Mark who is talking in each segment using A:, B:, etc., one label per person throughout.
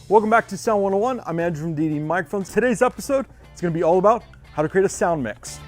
A: Welcome back to Sound 101. I'm Andrew from DD Microphones. Today's episode is going to be all about how to create a sound mix.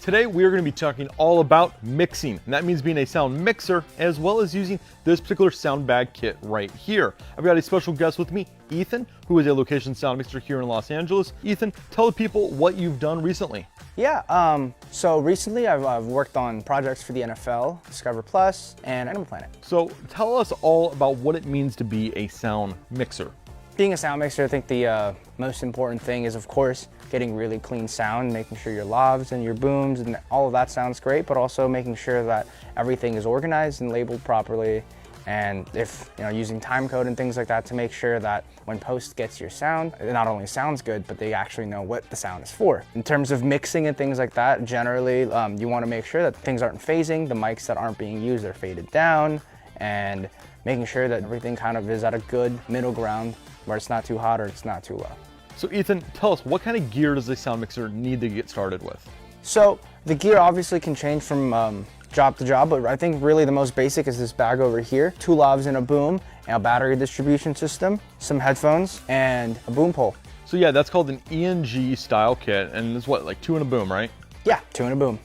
A: Today we are going to be talking all about mixing, and that means being a sound mixer as well as using this particular sound bag kit right here. I've got a special guest with me, Ethan, who is a location sound mixer here in Los Angeles. Ethan, tell the people what you've done recently.
B: Yeah, so recently I've worked on projects for the NFL, Discover Plus, and Animal Planet.
A: So tell us all about what it means to be a sound mixer.
B: Being a sound mixer, I think the most important thing is, of course, getting really clean sound, making sure your lavs and your booms and all of that sounds great, but also making sure that everything is organized and labeled properly. And if, using time code and things like that to make sure that when post gets your sound, it not only sounds good, but they actually know what the sound is for. In terms of mixing and things like that, generally, you want to make sure that things aren't phasing, the mics that aren't being used are faded down, and making sure that everything kind of is at a good middle ground where it's not too hot or it's not too low.
A: So Ethan, tell us, what kind of gear does a sound mixer need to get started with?
B: So the gear obviously can change from job to job, but I think really the most basic is this bag over here. 2 lavs and a boom, and a battery distribution system, some headphones, and a boom pole.
A: So yeah, that's called an ENG style kit, and it's what, like 2 and a boom, right?
B: Yeah, 2 and a boom.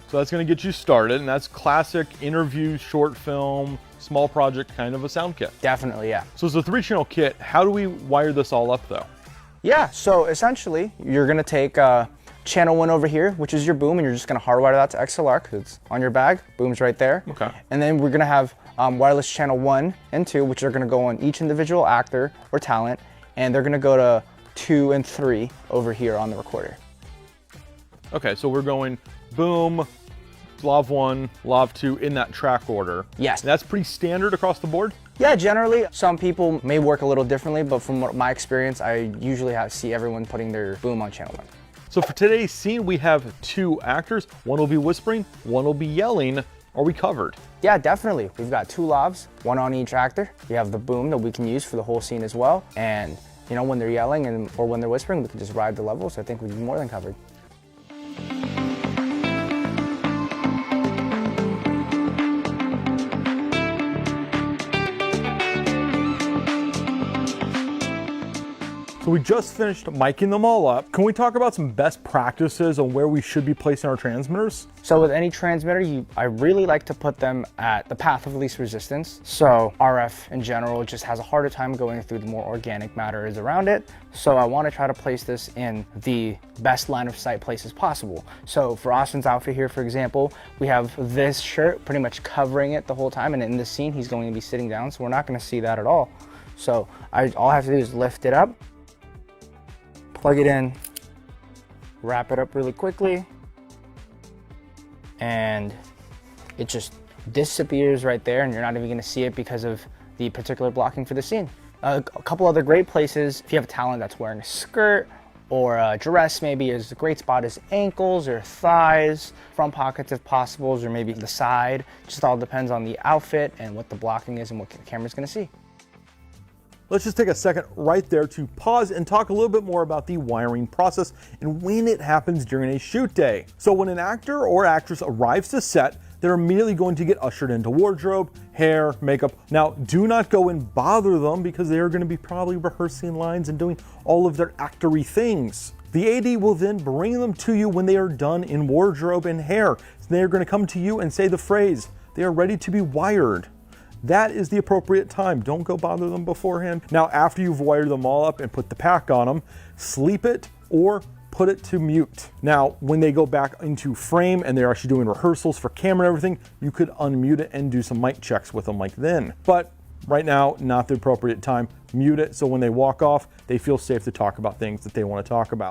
A: So that's gonna get you started, and that's classic interview, short film, small project kind of a sound kit.
B: Definitely, yeah.
A: So it's a 3-channel kit. How do we wire this all up though?
B: Yeah, so essentially, you're gonna take channel 1 over here, which is your boom, and you're just gonna hardwire that to XLR, because it's on your bag, boom's right there.
A: Okay.
B: And then we're gonna have wireless channel 1 and 2, which are gonna go on each individual actor or talent, and they're gonna go to 2 and 3 over here on the recorder.
A: Okay, so we're going boom, lav 1, lav 2 in that track order.
B: Yes.
A: And that's pretty standard across the board?
B: Yeah, generally, some people may work a little differently, but from my experience, I usually see everyone putting their boom on channel 1.
A: So for today's scene, we have 2 actors. One will be whispering, one will be yelling. Are we covered?
B: Yeah, definitely. We've got 2 lavs, 1 on each actor. We have the boom that we can use for the whole scene as well. And when they're yelling or when they're whispering, we can just ride the levels. So I think we'd be more than covered.
A: So we just finished miking them all up. Can we talk about some best practices on where we should be placing our transmitters?
B: So with any transmitter, I really like to put them at the path of least resistance. So RF in general just has a harder time going through the more organic matter is around it. So I want to try to place this in the best line of sight places possible. So for Austin's outfit here, for example, we have this shirt pretty much covering it the whole time. And in this scene, he's going to be sitting down. So we're not going to see that at all. So all I have to do is lift it up, plug it in, wrap it up really quickly, and it just disappears right there, and you're not even gonna see it because of the particular blocking for the scene. A couple other great places, if you have a talent that's wearing a skirt or a dress maybe, is a great spot is ankles or thighs, front pockets if possible, or maybe the side. Just all depends on the outfit and what the blocking is and what the camera's gonna see.
A: Let's just take a second right there to pause and talk a little bit more about the wiring process and when it happens during a shoot day. So when an actor or actress arrives to set, they're immediately going to get ushered into wardrobe, hair, makeup. Now, do not go and bother them because they are going to be probably rehearsing lines and doing all of their actory things. The AD will then bring them to you when they are done in wardrobe and hair. So they are going to come to you and say the phrase, "They are ready to be wired." That is the appropriate time. Don't go bother them beforehand. Now, after you've wired them all up and put the pack on them, sleep it or put it to mute. Now, when they go back into frame and they're actually doing rehearsals for camera and everything, you could unmute it and do some mic checks with them like then. But right now, not the appropriate time. Mute it so when they walk off, they feel safe to talk about things that they want to talk about.